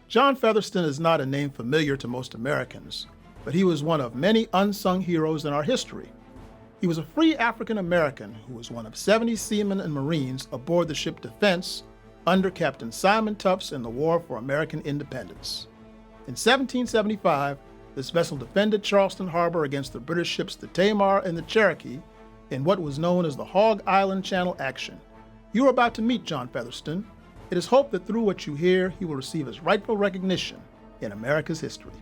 John Featherston is not a name familiar to most Americans, but he was one of many unsung heroes in our history. He was a free African American who was one of 70 seamen and Marines aboard the ship Defense under Captain Simon Tufts in the War for American Independence. In 1775, this vessel defended Charleston Harbor against the British ships the Tamar and the Cherokee in what was known as the Hog Island Channel action. You are about to meet John Featherston. It is hoped that through what you hear, he will receive his rightful recognition in America's history.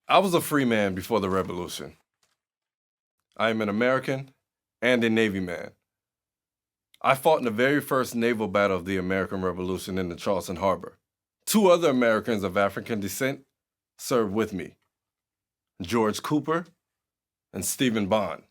I was a free man before the Revolution. I am an American and a Navy man. I fought in the very first naval battle of the American Revolution in the Charleston Harbor. 2 other Americans of African descent served with me, George Cooper and Stephen Bond.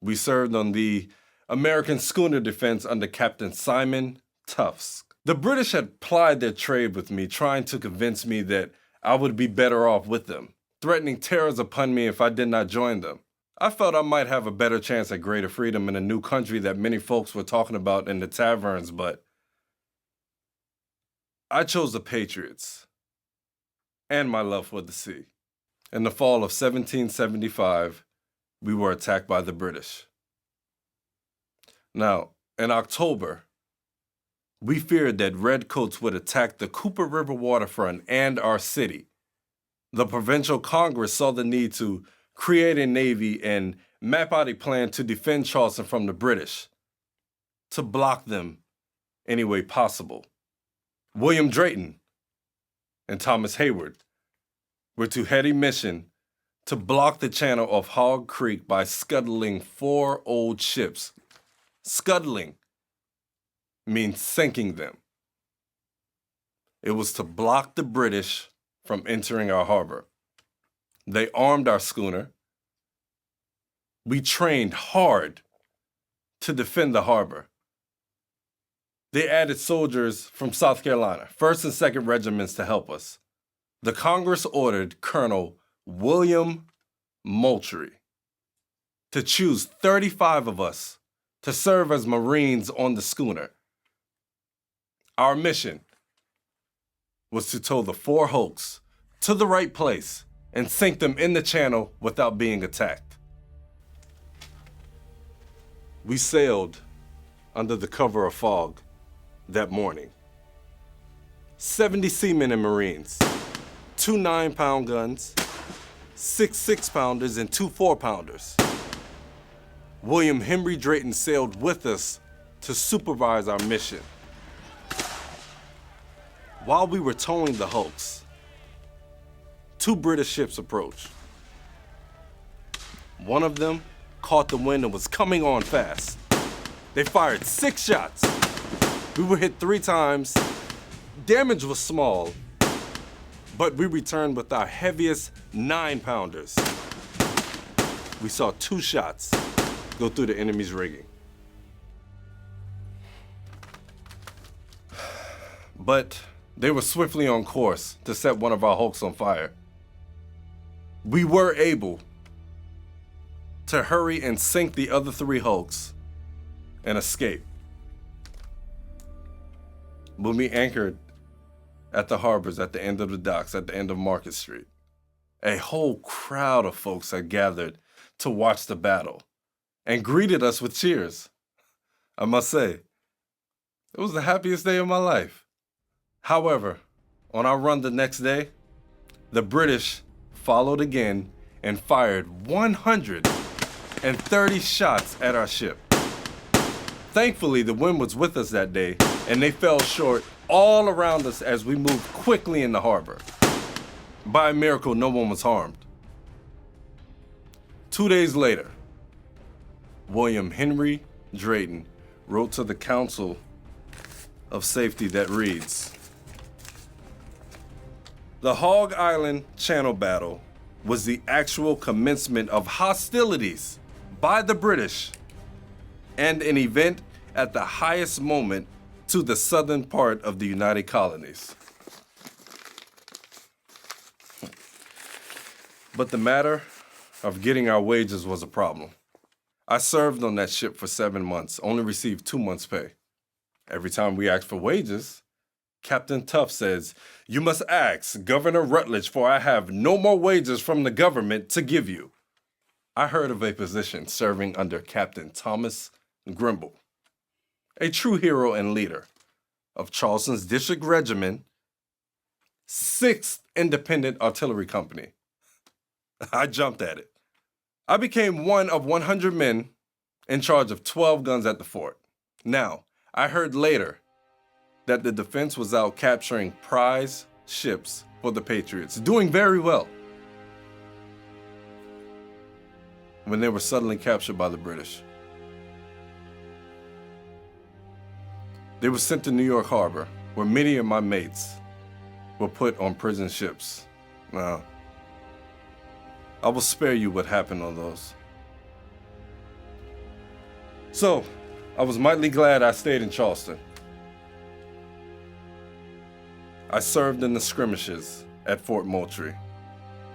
We served on the American schooner Defense under Captain Simon Tufts. The British had plied their trade with me, trying to convince me that I would be better off with them, threatening terrors upon me if I did not join them. I felt I might have a better chance at greater freedom in a new country that many folks were talking about in the taverns, but I chose the Patriots and my love for the sea. In the fall of 1775, we were attacked by the British. Now, in October, we feared that redcoats would attack the Cooper River waterfront and our city. The provincial Congress saw the need to create a navy and map out a plan to defend Charleston from the British, to block them any way possible. William Drayton and Thomas Hayward were to head a mission to block the channel of Hog Creek by scuttling 4 old ships. Scuttling means sinking them. It was to block the British from entering our harbor. They armed our schooner. We trained hard to defend the harbor. They added soldiers from South Carolina, 1st and 2nd regiments to help us. The Congress ordered Colonel William Moultrie to choose 35 of us to serve as Marines on the schooner. Our mission was to tow the 4 hulks to the right place and sink them in the channel without being attacked. We sailed under the cover of fog that morning. 70 seamen and Marines, 2 9-pound guns, 6 6-pounders, and 2 4-pounders. William Henry Drayton sailed with us to supervise our mission. While we were towing the hulks, 2 British ships approached. One of them caught the wind and was coming on fast. They fired 6 shots. We were hit 3 times. Damage was small, but we returned with our heaviest 9-pounders. We saw 2 shots go through the enemy's rigging. But they were swiftly on course to set one of our hulks on fire. We were able to hurry and sink the other 3 hulks and escape. When we anchored at the harbors at the end of the docks, at the end of Market Street, a whole crowd of folks had gathered to watch the battle and greeted us with cheers. I must say, it was the happiest day of my life. However, on our run the next day, the British followed again and fired 130 shots at our ship. Thankfully, the wind was with us that day, and they fell short all around us as we moved quickly in the harbor. By a miracle, no one was harmed. 2 days later, William Henry Drayton wrote to the Council of Safety that reads, "The Hog Island Channel battle was the actual commencement of hostilities by the British and an event at the highest moment to the southern part of the United Colonies." But the matter of getting our wages was a problem. I served on that ship for 7 months, only received 2 months' pay. Every time we ask for wages, Captain Tough says, "You must ask Governor Rutledge, for I have no more wages from the government to give you." I heard of a position serving under Captain Thomas Grimble, a true hero and leader of Charleston's District Regiment, 6th Independent Artillery Company. I jumped at it. I became one of 100 men in charge of 12 guns at the fort. Now, I heard later that the defense was out capturing prize ships for the Patriots, doing very well, when they were suddenly captured by the British. They were sent to New York Harbor, where many of my mates were put on prison ships. Now, I will spare you what happened on those. So, I was mightily glad I stayed in Charleston. I served in the skirmishes at Fort Moultrie,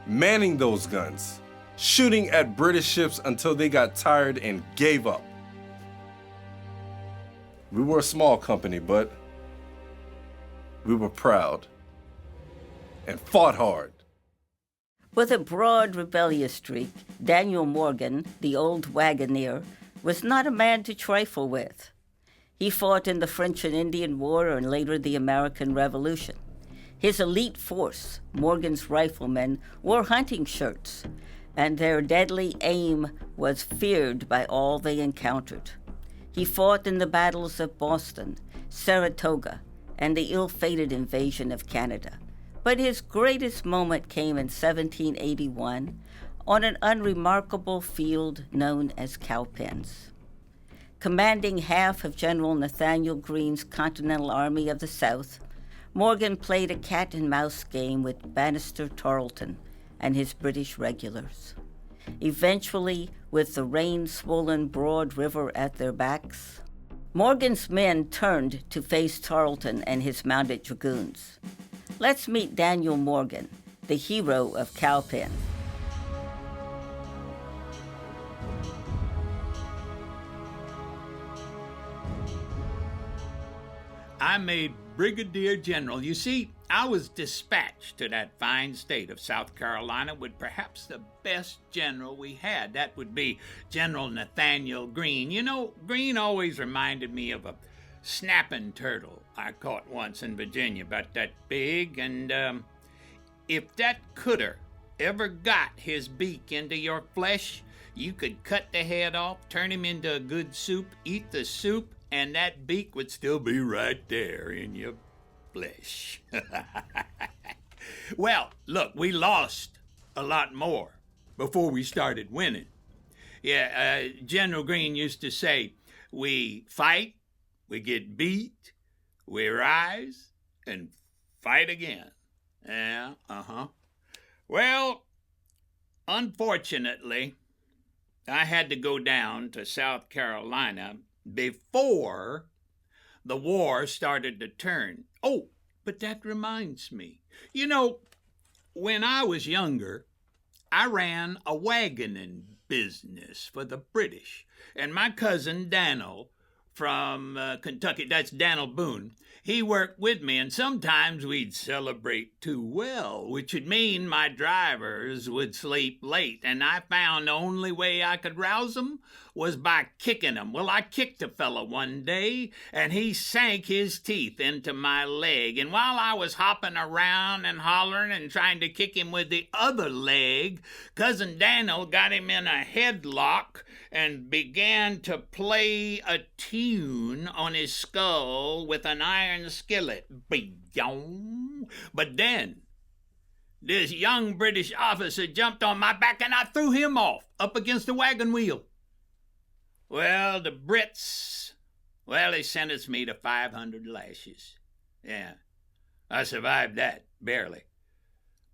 manning those guns, shooting at British ships until they got tired and gave up. We were a small company, but we were proud and fought hard. With a broad rebellious streak, Daniel Morgan, the old wagoner, was not a man to trifle with. He fought in the French and Indian War and later the American Revolution. His elite force, Morgan's riflemen, wore hunting shirts, and their deadly aim was feared by all they encountered. He fought in the battles of Boston, Saratoga, and the ill-fated invasion of Canada. But his greatest moment came in 1781 on an unremarkable field known as Cowpens. Commanding half of General Nathaniel Greene's Continental Army of the South, Morgan played a cat-and-mouse game with Bannister Tarleton and his British regulars. Eventually, with the rain-swollen Broad River at their backs, Morgan's men turned to face Tarleton and his mounted dragoons. Let's meet Daniel Morgan, the hero of Cowpen. I made Brigadier General. You see, I was dispatched to that fine state of South Carolina with perhaps the best general we had. That would be General Nathaniel Greene. You know, Greene always reminded me of a snapping turtle I caught once in Virginia, about that big, and if that critter ever got his beak into your flesh, you could cut the head off, turn him into a good soup, eat the soup, and that beak would still be right there in your flesh. Well, look, we lost a lot more before we started winning. Yeah, General Greene used to say, we fight, we get beat, we rise, and fight again. Yeah, Well, unfortunately, I had to go down to South Carolina before the war started to turn. Oh, but that reminds me. You know, when I was younger, I ran a wagoning business for the British. And my cousin Daniel from Kentucky, that's Daniel Boone, he worked with me, and sometimes we'd celebrate too well, which would mean my drivers would sleep late, and I found the only way I could rouse them was by kicking them. Well, I kicked a fellow one day, and he sank his teeth into my leg, and while I was hopping around and hollering and trying to kick him with the other leg, Cousin Daniel got him in a headlock and began to play a tune on his skull with an iron skillet. But then, this young British officer jumped on my back and I threw him off up against the wagon wheel. Well, the Brits, they sentenced me to 500 lashes. Yeah, I survived that, barely.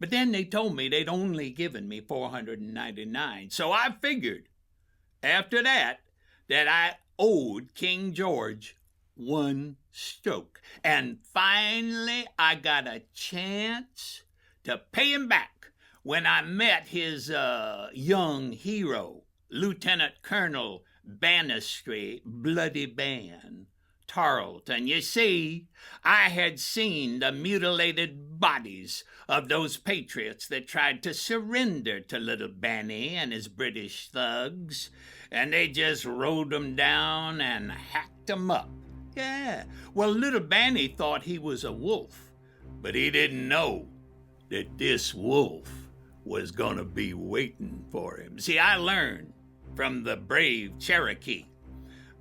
But then they told me they'd only given me 499, so I figured after that I owed King George one stroke. And finally, I got a chance to pay him back when I met his young hero, Lieutenant Colonel Bannister, Bloody Ban, Tarleton. You see, I had seen the mutilated bodies of those patriots that tried to surrender to little Banny and his British thugs, and they just rode them down and hacked them up. Yeah, well, little Banny thought he was a wolf, but he didn't know that this wolf was gonna be waiting for him. See, I learned from the brave Cherokee.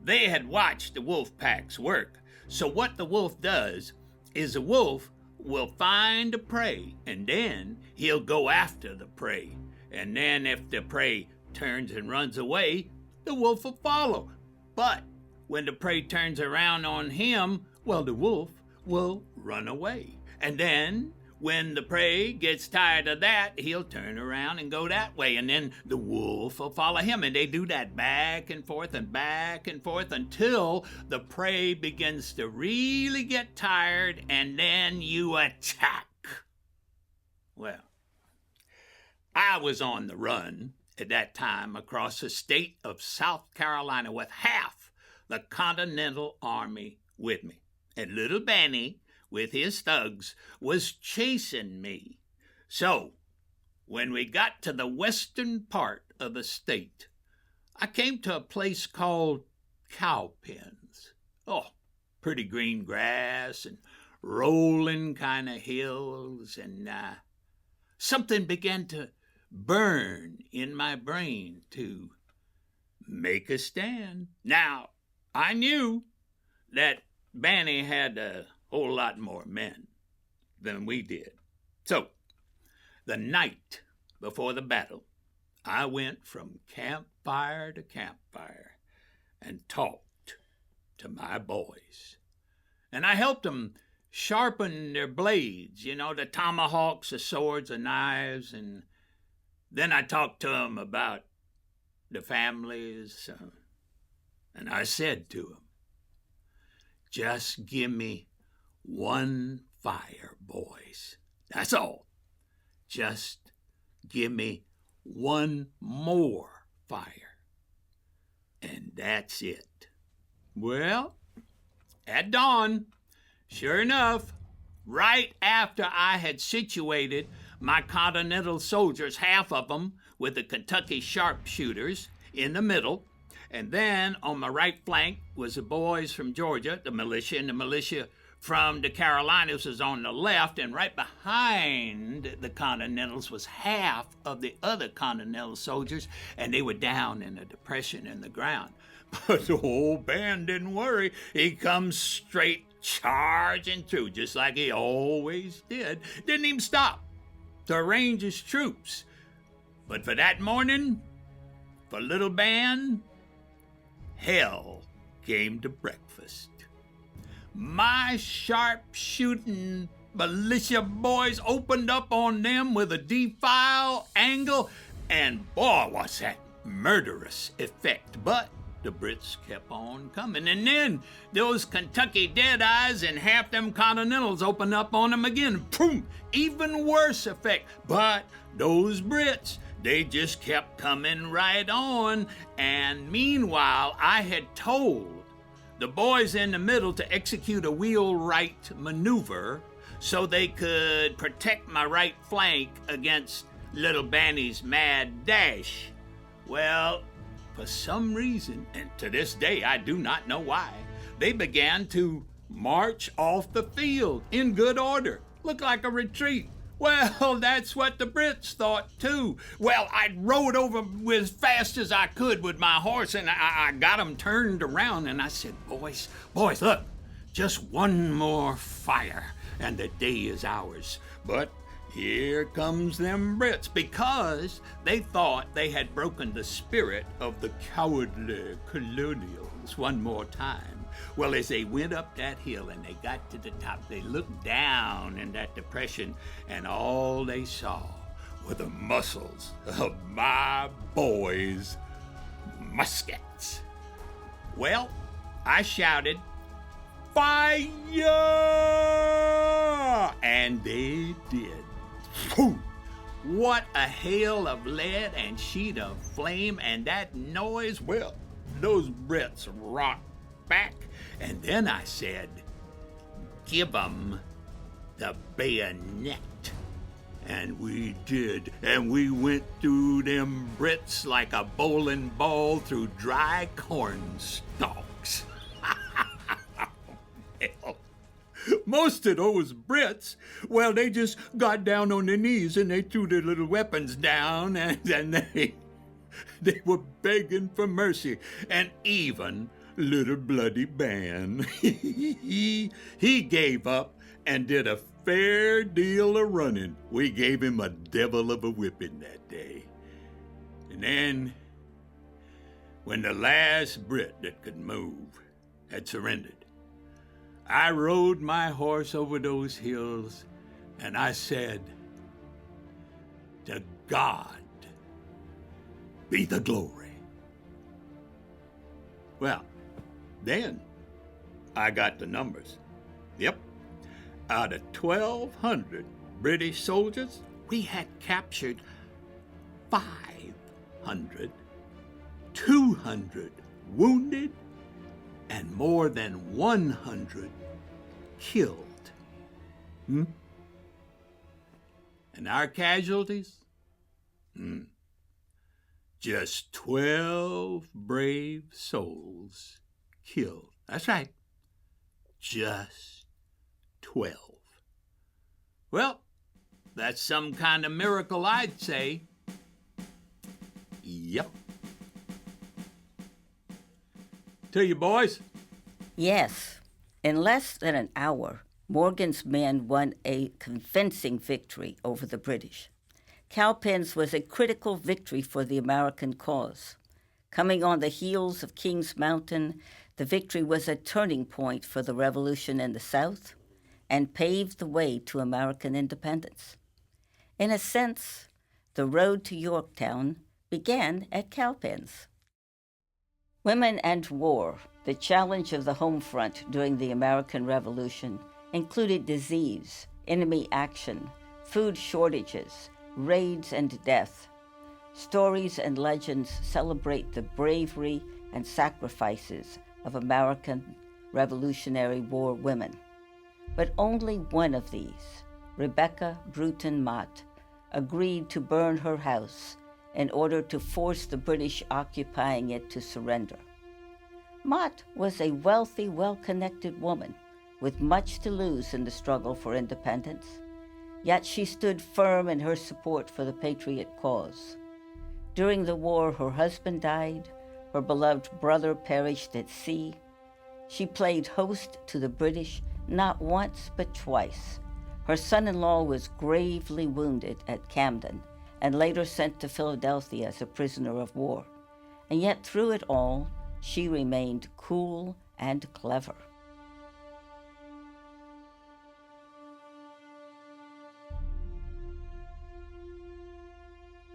They had watched the wolf packs work. So what the wolf does is the wolf will find the prey, and then he'll go after the prey. And then if the prey turns and runs away, the wolf will follow. But when the prey turns around on him, well, the wolf will run away. And then when the prey gets tired of that, he'll turn around and go that way, and then the wolf will follow him, and they do that back and forth until the prey begins to really get tired, and then you attack. Well, I was on the run at that time across the state of South Carolina with half the Continental Army with me, and little Banny with his thugs was chasing me. So, when we got to the western part of the state, I came to a place called Cowpens. Oh, pretty green grass and rolling kind of hills, and something began to burn in my brain to make a stand. Now, I knew that Banny had a whole lot more men than we did. So, the night before the battle, I went from campfire to campfire and talked to my boys. And I helped them sharpen their blades, the tomahawks, the swords, the knives, and then I talked to them about the families, and I said to them, just give me one fire, boys. That's all. Just give me one more fire. And that's it. Well, at dawn, sure enough, right after I had situated my Continental soldiers, half of them with the Kentucky sharpshooters in the middle, and then on my right flank was the boys from Georgia, the militia, and the militia from the Carolinas was on the left, and right behind the Continentals was half of the other Continental soldiers, and they were down in a depression in the ground. But the old band didn't worry. He comes straight charging through, just like he always did. Didn't even stop to arrange his troops. But for that morning, for little band, hell came to breakfast. My sharp-shooting militia boys opened up on them with a defile angle, and boy, was that murderous effect. But the Brits kept on coming, and then those Kentucky Deadeyes and half them Continentals opened up on them again. Boom! Even worse effect. But those Brits, they just kept coming right on, and meanwhile, I had told the boys in the middle to execute a wheel-right maneuver so they could protect my right flank against little Banny's mad dash. Well, for some reason, and to this day I do not know why, they began to march off the field in good order. Looked like a retreat. Well, that's what the Brits thought, too. Well, I rode over as fast as I could with my horse, and I got them turned around, and I said, boys, look, just one more fire, and the day is ours. But here comes them Brits, because they thought they had broken the spirit of the cowardly colonials one more time. Well, as they went up that hill and they got to the top, they looked down in that depression, and all they saw were the muscles of my boys' muskets. Well, I shouted, "Fire!" And they did. Whew! What a hail of lead and sheet of flame, and that noise, well, those Brits rocked back, and then I said, "Give 'em the bayonet." And we did, and we went through them Brits like a bowling ball through dry corn stalks. Hell, most of those Brits, well, they just got down on their knees and they threw their little weapons down, and they were begging for mercy. And even little bloody Ben, he gave up and did a fair deal of running. We gave him a devil of a whipping that day. And then, when the last Brit that could move had surrendered, I rode my horse over those hills and I said, "To God be the glory." Well, then I got the numbers. Yep. Out of 1,200 British soldiers, we had captured 500, 200 wounded, and more than 100 killed. And our casualties? Just 12 brave souls killed. That's right. Just 12. Well, that's some kind of miracle, I'd say. Yep. Tell you, boys. Yes. In less than an hour, Morgan's men won a convincing victory over the British. Cowpens was a critical victory for the American cause. Coming on the heels of Kings Mountain, the victory was a turning point for the revolution in the South and paved the way to American independence. In a sense, the road to Yorktown began at Cowpens. Women and War, the challenge of the home front during the American Revolution, included disease, enemy action, food shortages, raids and death. Stories and legends celebrate the bravery and sacrifices of American Revolutionary War women. But only one of these, Rebecca Brewton Motte, agreed to burn her house in order to force the British occupying it to surrender. Motte was a wealthy, well-connected woman with much to lose in the struggle for independence, yet she stood firm in her support for the Patriot cause. During the war, her husband died, her beloved brother perished at sea. She played host to the British not once but twice. Her son-in-law was gravely wounded at Camden and later sent to Philadelphia as a prisoner of war. And yet through it all, she remained cool and clever.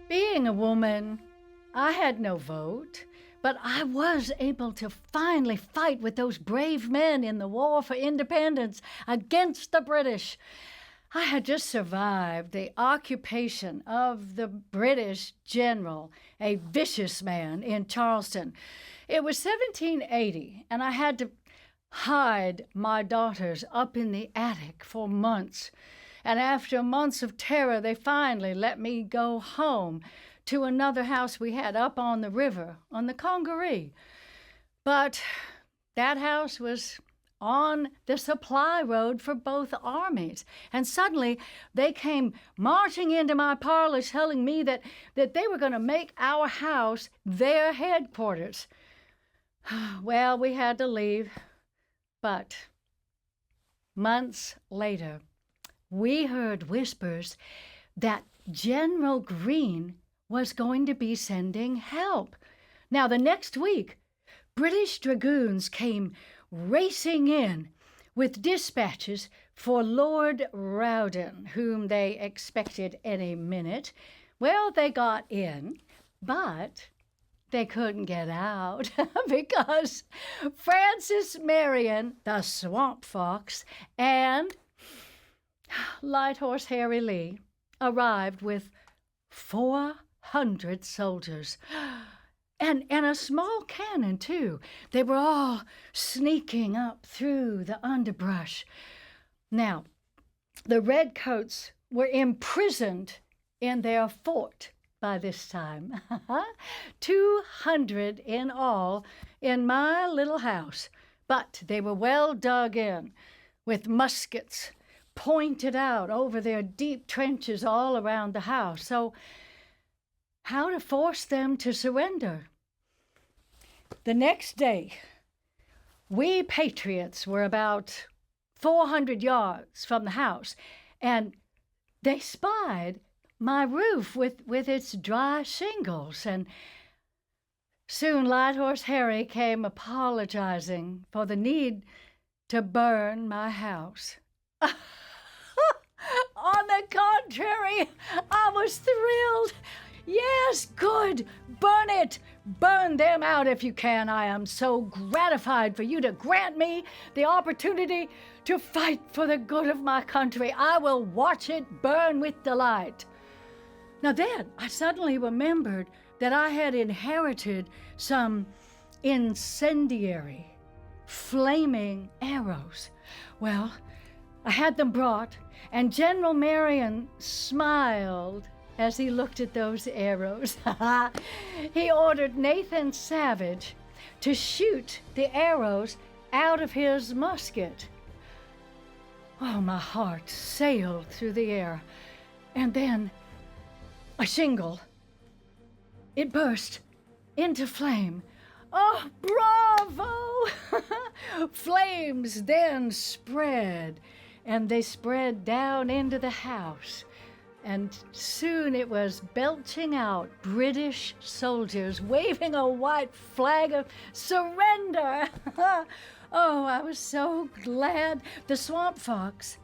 Being a woman, I had no vote, but I was able to finally fight with those brave men in the War for Independence against the British. I had just survived the occupation of the British general, a vicious man in Charleston. It was 1780, and I had to hide my daughters up in the attic for months. And after months of terror, they finally let me go home to another house we had up on the river, on the Congaree. But that house was on the supply road for both armies. And suddenly they came marching into my parlor telling me that they were going to make our house their headquarters. Well, we had to leave. But months later, we heard whispers that General Greene was going to be sending help. Now, the next week, British dragoons came racing in with dispatches for Lord Rawdon, whom they expected any minute. Well, they got in, but they couldn't get out because Francis Marion, the Swamp Fox, and Light Horse Harry Lee arrived with 400 soldiers. And a small cannon, too. They were all sneaking up through the underbrush. Now, the redcoats were imprisoned in their fort by this time. 200 in all in my little house. But they were well dug in, with muskets pointed out over their deep trenches all around the house. So how to force them to surrender? The next day, we patriots were about 400 yards from the house, and they spied my roof with its dry shingles, and soon Light Horse Harry came apologizing for the need to burn my house. On the contrary, I was thrilled. Yes, good. Burn it. Burn them out if you can. I am so gratified for you to grant me the opportunity to fight for the good of my country. I will watch it burn with delight. Now then, I suddenly remembered that I had inherited some incendiary, flaming arrows. Well, I had them brought, and General Marion smiled as he looked at those arrows. He ordered Nathan Savage to shoot the arrows out of his musket. Oh, my heart sailed through the air. And then a shingle. It burst into flame. Oh, bravo! Flames then spread, and they spread down into the house. And soon it was belching out British soldiers waving a white flag of surrender. Oh, I was so glad. The Swamp Fox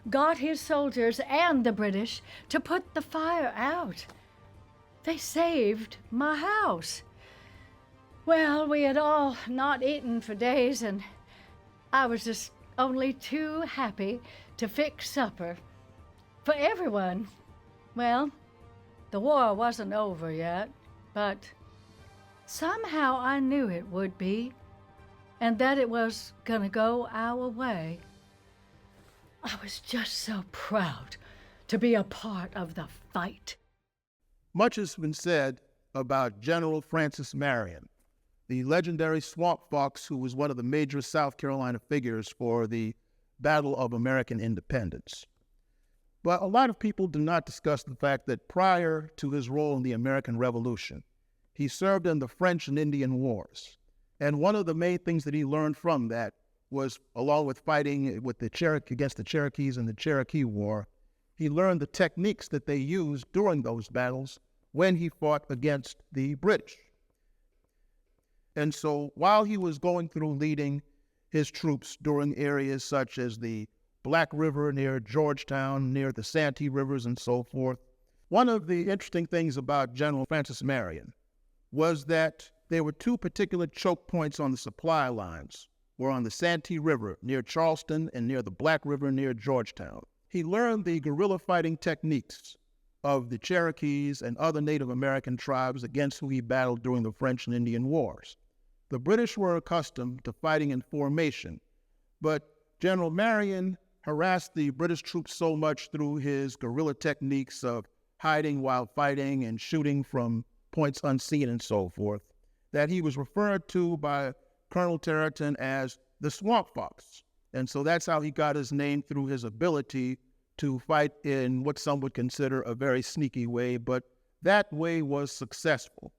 got his soldiers and the British to put the fire out. They saved my house. Well, we had all not eaten for days, and I was just only too happy to fix supper for everyone. Well, the war wasn't over yet, but somehow I knew it would be, and that it was gonna go our way. I was just so proud to be a part of the fight. Much has been said about General Francis Marion, the legendary Swamp Fox who was one of the major South Carolina figures for the Battle of American Independence. But a lot of people do not discuss the fact that prior to his role in the American Revolution, he served in the French and Indian Wars. And one of the main things that he learned from that was, along with fighting with against the Cherokees in the Cherokee War, he learned the techniques that they used during those battles when he fought against the British. And so while he was going through leading his troops during areas such as the Black River near Georgetown, near the Santee Rivers and so forth, one of the interesting things about General Francis Marion was that there were two particular choke points on the supply lines, were on the Santee River near Charleston and near the Black River near Georgetown. He learned the guerrilla fighting techniques of the Cherokees and other Native American tribes against whom he battled during the French and Indian Wars. The British were accustomed to fighting in formation, but General Marion harassed the British troops so much through his guerrilla techniques of hiding while fighting and shooting from points unseen and so forth, that he was referred to by Colonel Tarleton as the Swamp Fox. And so that's how he got his name, through his ability to fight in what some would consider a very sneaky way, but that way was successful.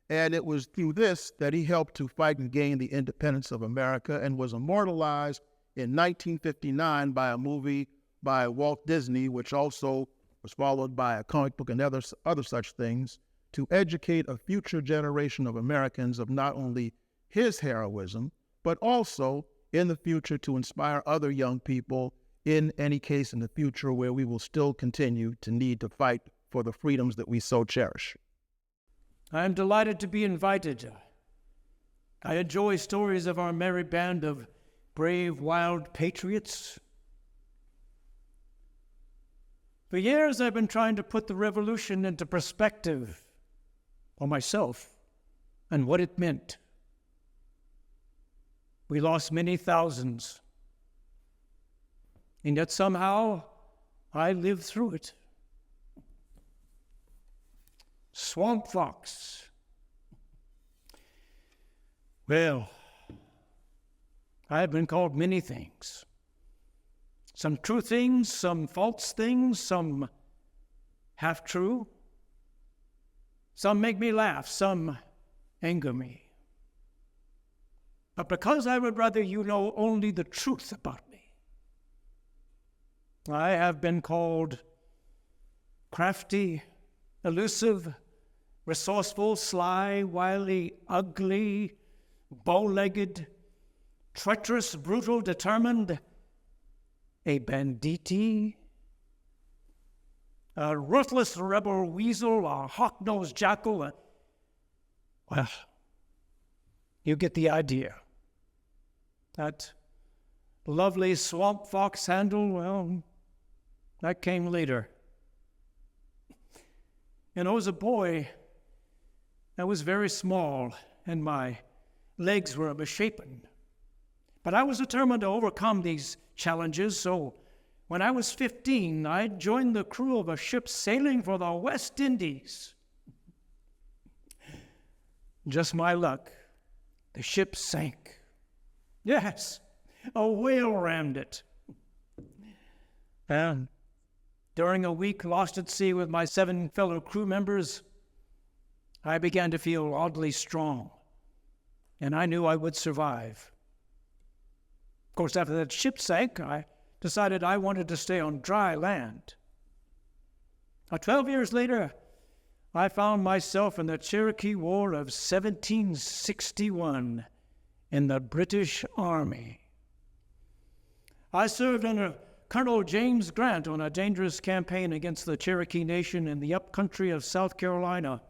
And it was through this that he helped to fight and gain the independence of America, and was immortalized in 1959 by a movie by Walt Disney, which also was followed by a comic book and other such things, to educate a future generation of Americans of not only his heroism, but also in the future to inspire other young people in any case in the future where we will still continue to need to fight for the freedoms that we so cherish. I am delighted to be invited. I enjoy stories of our merry band of brave, wild patriots. For years, I've been trying to put the revolution into perspective for myself and what it meant. We lost many thousands, and yet somehow I lived through it. Swamp fox. Well, I have been called many things. Some true things, some false things, some half true. Some make me laugh, some anger me. But because I would rather you know only the truth about me, I have been called crafty, elusive, resourceful, sly, wily, ugly, bow-legged, treacherous, brutal, determined, a banditti, a ruthless rebel weasel, a hawk-nosed jackal. Well, you get the idea. That lovely swamp fox handle, well, that came later. And I was a boy. I was very small, and my legs were misshapen. But I was determined to overcome these challenges, so when I was 15, I joined the crew of a ship sailing for the West Indies. Just my luck. The ship sank. Yes, a whale rammed it. And during a week lost at sea with my 7 fellow crew members, I began to feel oddly strong, and I knew I would survive. Of course, after that ship sank, I decided I wanted to stay on dry land. 12 years later, I found myself in the Cherokee War of 1761 in the British Army. I served under Colonel James Grant on a dangerous campaign against the Cherokee Nation in the upcountry of South Carolina.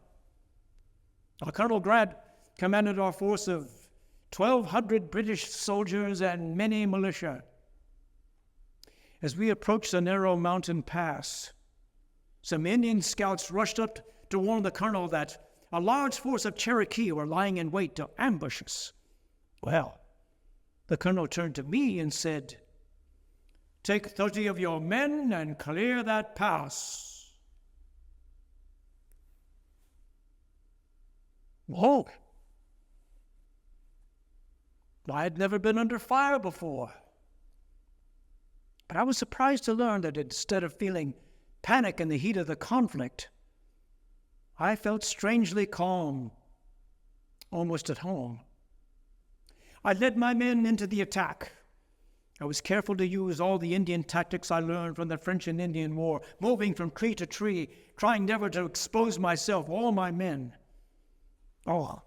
Colonel Grant commanded our force of 1,200 British soldiers and many militia. As we approached the narrow mountain pass, some Indian scouts rushed up to warn the colonel that a large force of Cherokee were lying in wait to ambush us. Well, the colonel turned to me and said, "Take 30 of your men and clear that pass." Whoa! I had never been under fire before. But I was surprised to learn that instead of feeling panic in the heat of the conflict, I felt strangely calm, almost at home. I led my men into the attack. I was careful to use all the Indian tactics I learned from the French and Indian War, moving from tree to tree, trying never to expose myself, all my men. Oh,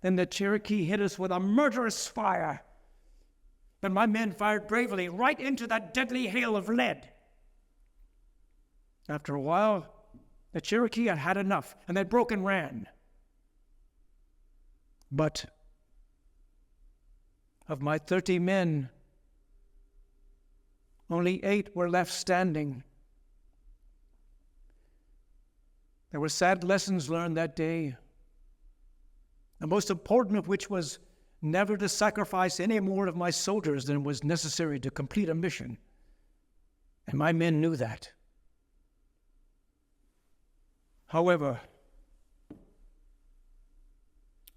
then the Cherokee hit us with a murderous fire. But my men fired bravely right into that deadly hail of lead. After a while, the Cherokee had had enough, and they broke and ran. But of my 30 men, only 8 were left standing. There were sad lessons learned that day, the most important of which was never to sacrifice any more of my soldiers than was necessary to complete a mission. And my men knew that. However,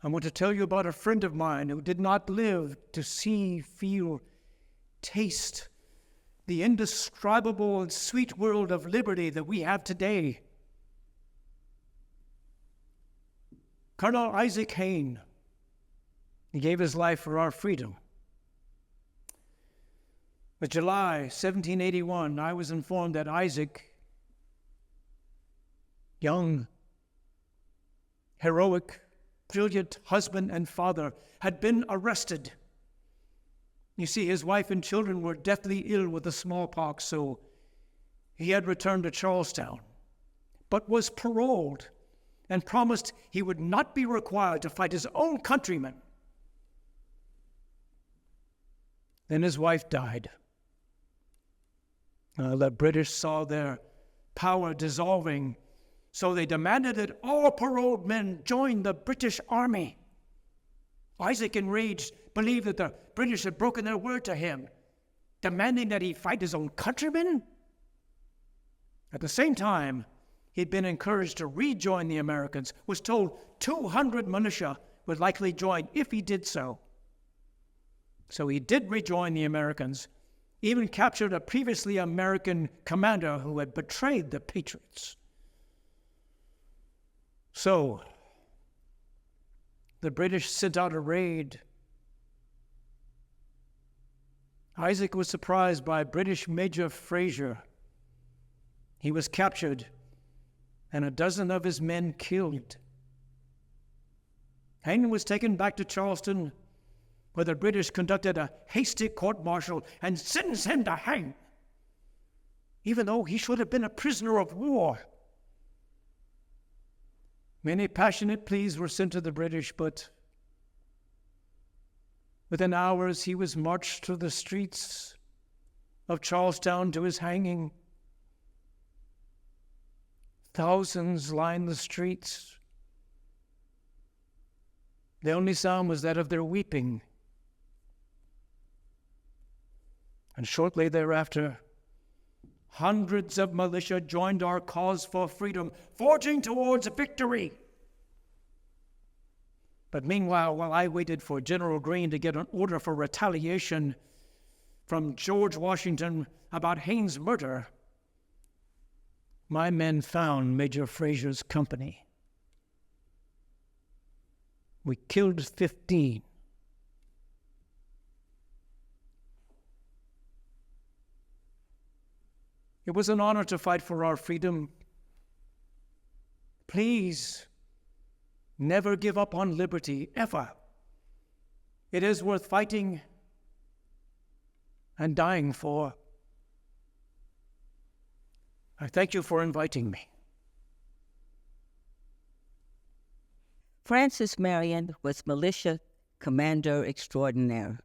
I want to tell you about a friend of mine who did not live to see, feel, taste the indescribable and sweet world of liberty that we have today. Colonel Isaac Hayne. He gave his life for our freedom. In July 1781, I was informed that Isaac, young, heroic, brilliant husband and father, had been arrested. You see, his wife and children were deathly ill with the smallpox, so he had returned to Charlestown, but was paroled and promised he would not be required to fight his own countrymen. Then his wife died. The British saw their power dissolving, So they demanded that all paroled men join the British Army. Isaac, enraged, believed that the British had broken their word to him, demanding that he fight his own countrymen. At the same time, he'd been encouraged to rejoin the Americans, was told 200 militia would likely join if he did so. So he did rejoin the Americans, even captured a previously American commander who had betrayed the Patriots. So, the British sent out a raid. Isaac was surprised by British Major Fraser. He was captured, and a dozen of his men killed. Hayne was taken back to Charleston, where the British conducted a hasty court-martial and sentenced him to hang, even though he should have been a prisoner of war. Many passionate pleas were sent to the British, but within hours he was marched through the streets of Charlestown to his hanging. Thousands lined the streets. The only sound was that of their weeping. And shortly thereafter, hundreds of militia joined our cause for freedom, forging towards victory. But meanwhile, while I waited for General Greene to get an order for retaliation from George Washington about Hayne's murder, my men found Major Fraser's company. We killed 15. It was an honor to fight for our freedom. Please, never give up on liberty, ever. It is worth fighting and dying for. I thank you for inviting me. Francis Marion was militia commander extraordinaire.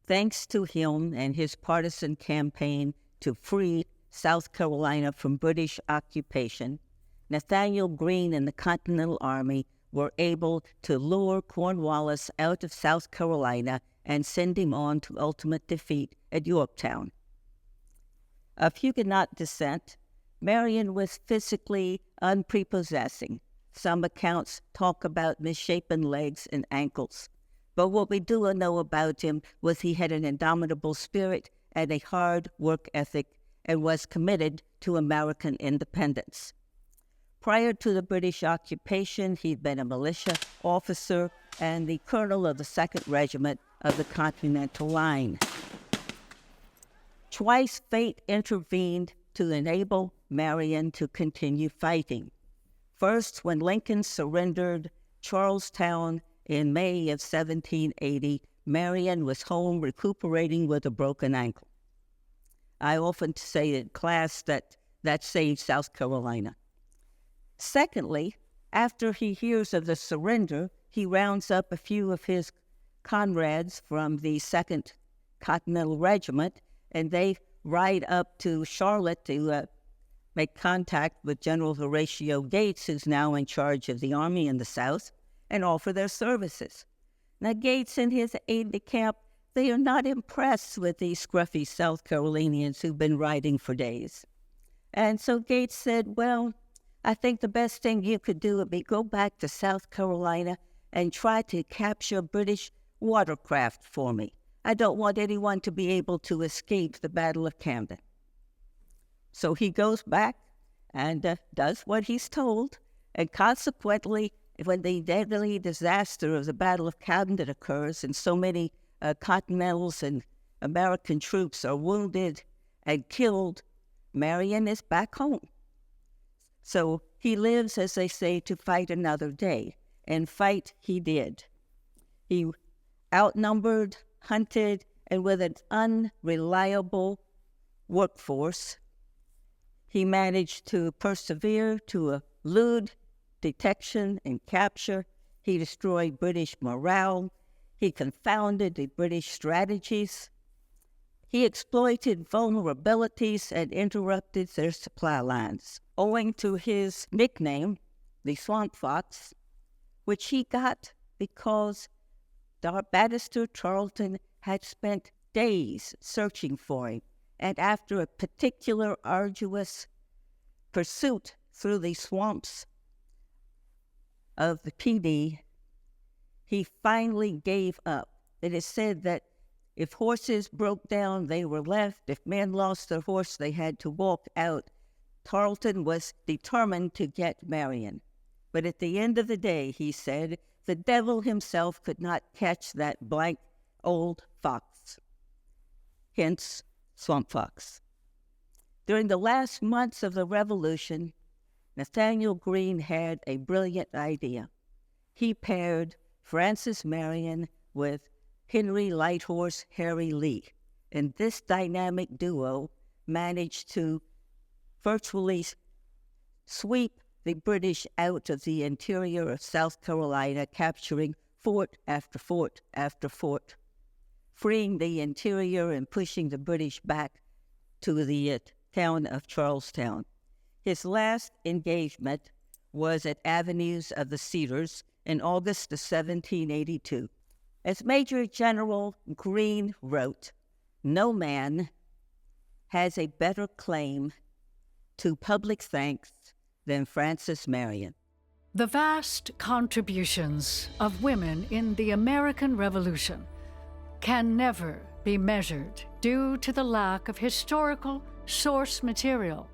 Thanks to him and his partisan campaign to free South Carolina from British occupation, Nathaniel Greene and the Continental Army were able to lure Cornwallis out of South Carolina and send him on to ultimate defeat at Yorktown. Of Huguenot descent, Marion was physically unprepossessing. Some accounts talk about misshapen legs and ankles. But what we do know about him was he had an indomitable spirit and a hard work ethic and was committed to American independence. Prior to the British occupation, he'd been a militia officer and the colonel of the 2nd Regiment of the Continental Line. Twice fate intervened to enable Marion to continue fighting. First, when Lincoln surrendered Charlestown in May of 1780, Marion was home recuperating with a broken ankle. I often say in class that saved South Carolina. Secondly, after he hears of the surrender, he rounds up a few of his comrades from the 2nd Continental Regiment, and they ride up to Charlotte to make contact with General Horatio Gates, who's now in charge of the Army in the South, and offer their services. Now, Gates and his aide-de-camp, they are not impressed with these scruffy South Carolinians who've been riding for days. And so Gates said, well, I think the best thing you could do would be go back to South Carolina and try to capture British watercraft for me. I don't want anyone to be able to escape the Battle of Camden. So he goes back and does what he's told, and consequently, when the deadly disaster of the Battle of Camden occurs and so many Continentals and American troops are wounded and killed, Marion is back home. So he lives, as they say, to fight another day, and fight he did. He outnumbered, hunted, and with an unreliable workforce, he managed to persevere, to elude detection and capture. He destroyed British morale. He confounded the British strategies. He exploited vulnerabilities and interrupted their supply lines, owing to his nickname, the Swamp Fox, which he got because Barrister Tarleton had spent days searching for him, and after a particular arduous pursuit through the swamps of the PD, he finally gave up. It is said that if horses broke down, they were left. If men lost their horse, they had to walk out. Tarleton was determined to get Marion. But at the end of the day, he said, the devil himself could not catch that blank old fox. Hence, Swamp Fox. During the last months of the Revolution, Nathaniel Greene had a brilliant idea. He paired Francis Marion with Henry Lighthorse Harry Lee, and this dynamic duo managed to virtually sweep the British out of the interior of South Carolina, capturing fort after fort after fort, freeing the interior and pushing the British back to the town of Charlestown. His last engagement was at Avenues of the Cedars in August of 1782. As Major General Greene wrote, no man has a better claim to public thanks than Francis Marion. The vast contributions of women in the American Revolution can never be measured due to the lack of historical source material,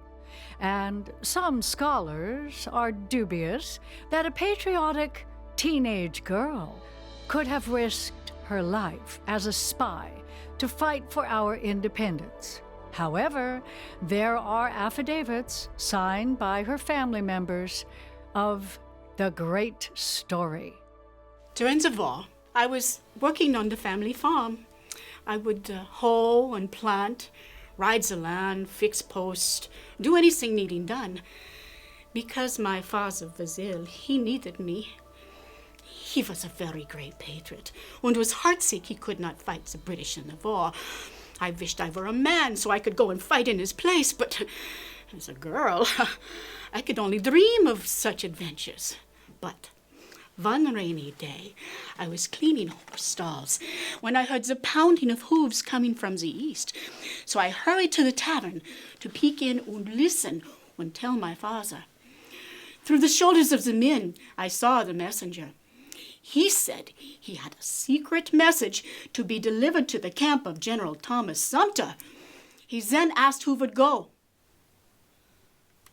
and some scholars are dubious that a patriotic teenage girl could have risked her life as a spy to fight for our independence. However, there are affidavits signed by her family members of the great story. During the war, I was working on the family farm. I would hoe and plant, ride the land, fix posts, do anything needing done. Because my father was ill, he needed me. He was a very great patriot, and was heartsick he could not fight the British in the war. I wished I were a man so I could go and fight in his place, but as a girl, I could only dream of such adventures. But one rainy day, I was cleaning horse stalls when I heard the pounding of hooves coming from the east. So I hurried to the tavern to peek in and listen and tell my father. Through the shoulders of the men, I saw the messenger. He said he had a secret message to be delivered to the camp of General Thomas Sumter. He then asked who would go.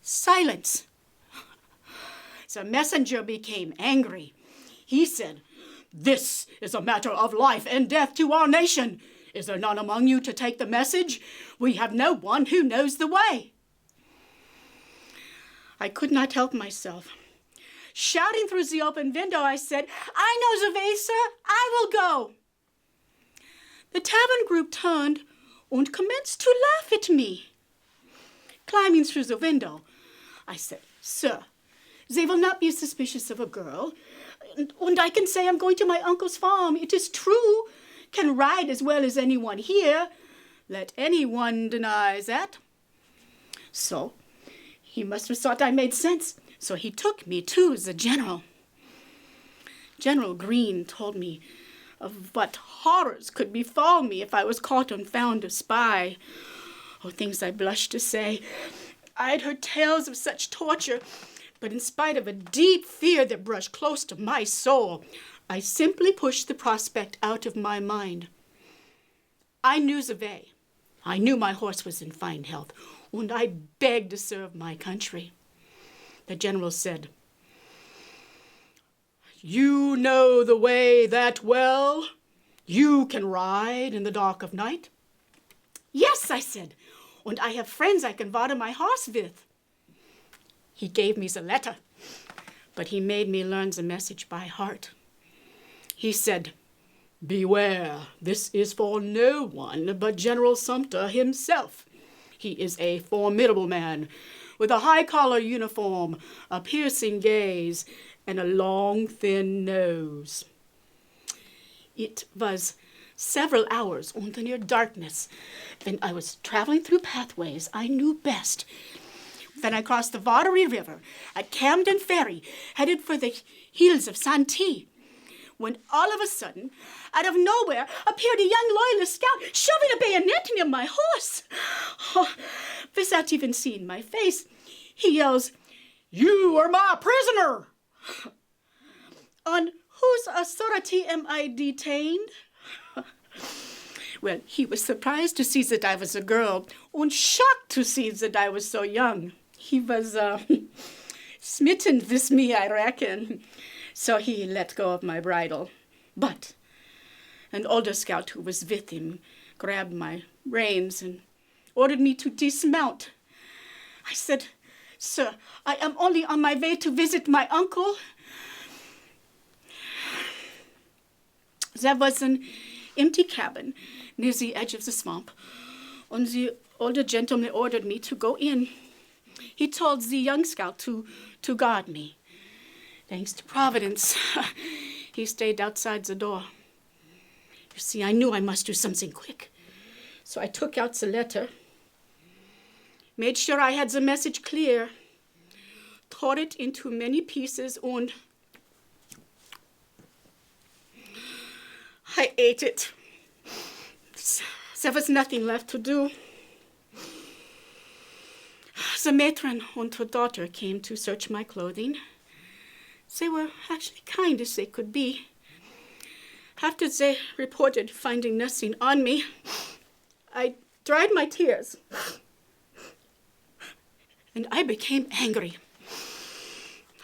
Silence. The messenger became angry. He said, "This is a matter of life and death to our nation. Is there none among you to take the message? We have no one who knows the way." I could not help myself. Shouting through the open window, I said, "I know the way, sir. I will go." The tavern group turned and commenced to laugh at me. Climbing through the window, I said, "Sir, they will not be suspicious of a girl. And I can say I'm going to my uncle's farm. It is true. Can ride as well as anyone here. Let anyone deny that." So he must have thought I made sense. So he took me to the general. General Greene told me of what horrors could befall me if I was caught and found a spy. Oh, things I blush to say. I'd heard tales of such torture, but in spite of a deep fear that brushed close to my soul, I simply pushed the prospect out of my mind. I knew the way. I knew my horse was in fine health, and I begged to serve my country. The general said, "You know the way that well? You can ride in the dark of night?" "Yes," I said, "and I have friends I can water my horse with." He gave me the letter, but he made me learn the message by heart. He said, "Beware, this is for no one but General Sumter himself. He is a formidable man, with a high-collar uniform, a piercing gaze, and a long, thin nose." It was several hours on the near darkness, when I was traveling through pathways I knew best. Then I crossed the Watery River at Camden Ferry, headed for the hills of Santee, when all of a sudden, out of nowhere, appeared a young loyalist scout shoving a bayonet near my horse. Oh, without even seeing my face, he yells, "You are my prisoner!" On whose authority am I detained? Well, he was surprised to see that I was a girl, and shocked to see that I was so young. He was smitten with me, I reckon. So he let go of my bridle. But an older scout who was with him grabbed my reins and ordered me to dismount. I said, "Sir, I am only on my way to visit my uncle." There was an empty cabin near the edge of the swamp, and the older gentleman ordered me to go in. He told the young scout to guard me. Thanks to Providence, he stayed outside the door. You see, I knew I must do something quick. So I took out the letter, made sure I had the message clear, tore it into many pieces, and I ate it. There was nothing left to do. The matron and her daughter came to search my clothing. They were actually kind as they could be. After they reported finding nothing on me, I dried my tears. And I became angry.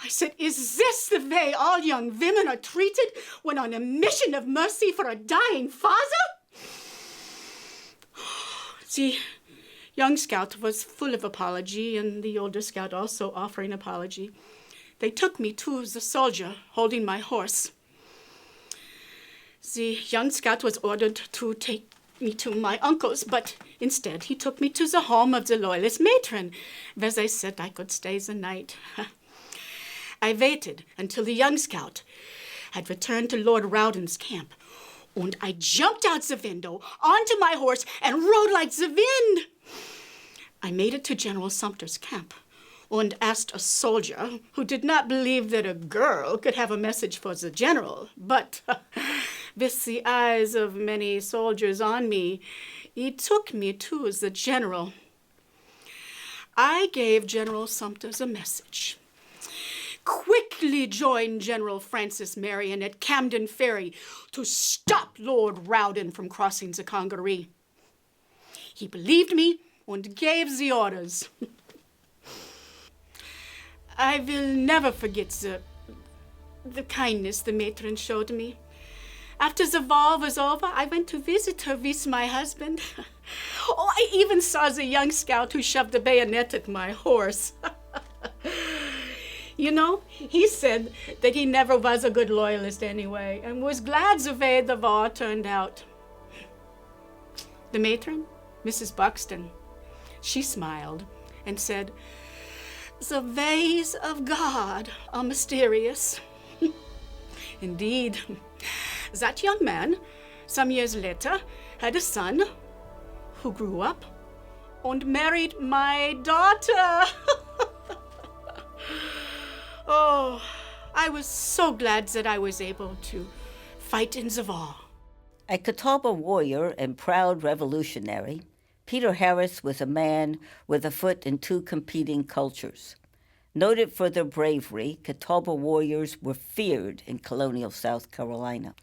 I said, "Is this the way all young women are treated when on a mission of mercy for a dying father?" The young scout was full of apology, and the older scout also offering apology. They took me to the soldier holding my horse. The young scout was ordered to take me to my uncle's, but instead he took me to the home of the loyalist matron, where they said I could stay the night. I waited until the young scout had returned to Lord Rawdon's camp, and I jumped out the window onto my horse and rode like the wind. I made it to General Sumter's camp and asked a soldier who did not believe that a girl could have a message for the general, but with the eyes of many soldiers on me, he took me to the general. I gave General Sumter the message. Quickly join General Francis Marion at Camden Ferry to stop Lord Rawdon from crossing the Congaree. He believed me and gave the orders. I will never forget the kindness the matron showed me. After the war was over, I went to visit her with my husband. Oh, I even saw the young scout who shoved a bayonet at my horse. You know, he said that he never was a good loyalist anyway, and was glad the way the war turned out. The matron, Mrs. Buxton, she smiled and said, "The ways of God are mysterious." Indeed, that young man, some years later, had a son who grew up and married my daughter. Oh, I was so glad that I was able to fight in the war. A Catawba warrior and proud revolutionary, Peter Harris was a man with a foot in two competing cultures. Noted for their bravery, Catawba warriors were feared in colonial South Carolina.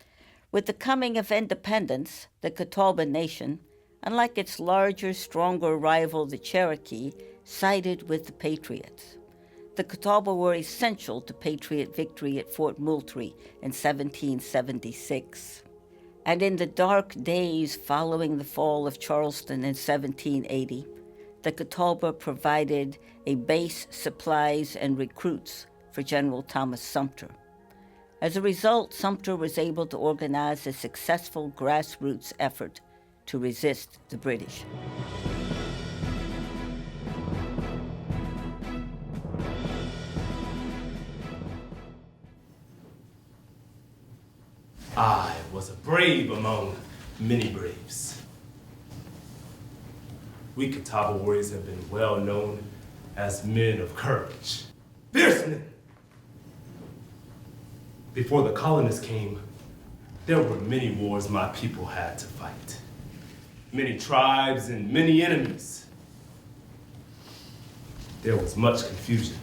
With the coming of independence, the Catawba Nation, unlike its larger, stronger rival, the Cherokee, sided with the Patriots. The Catawba were essential to Patriot victory at Fort Moultrie in 1776. And in the dark days following the fall of Charleston in 1780, the Catawba provided a base, supplies, and recruits for General Thomas Sumter. As a result, Sumter was able to organize a successful grassroots effort to resist the British. I was a brave among many braves. We Catawba warriors have been well known as men of courage, fierce men. Before the colonists came, there were many wars my people had to fight. Many tribes and many enemies. There was much confusion.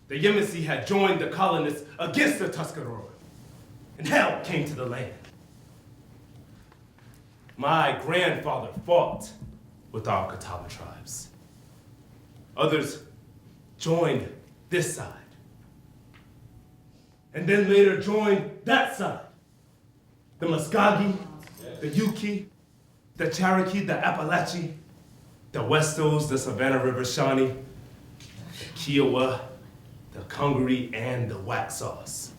The Yamasee had joined the colonists against the Tuscarora, and hell came to the land. My grandfather fought with our Catawba tribes. Others joined this side, and then later joined that side. The Muskogee, the Yuki, the Cherokee, the Appalachee, the Westos, the Savannah River Shawnee, the Kiowa, the Congaree, and the Waxhaws.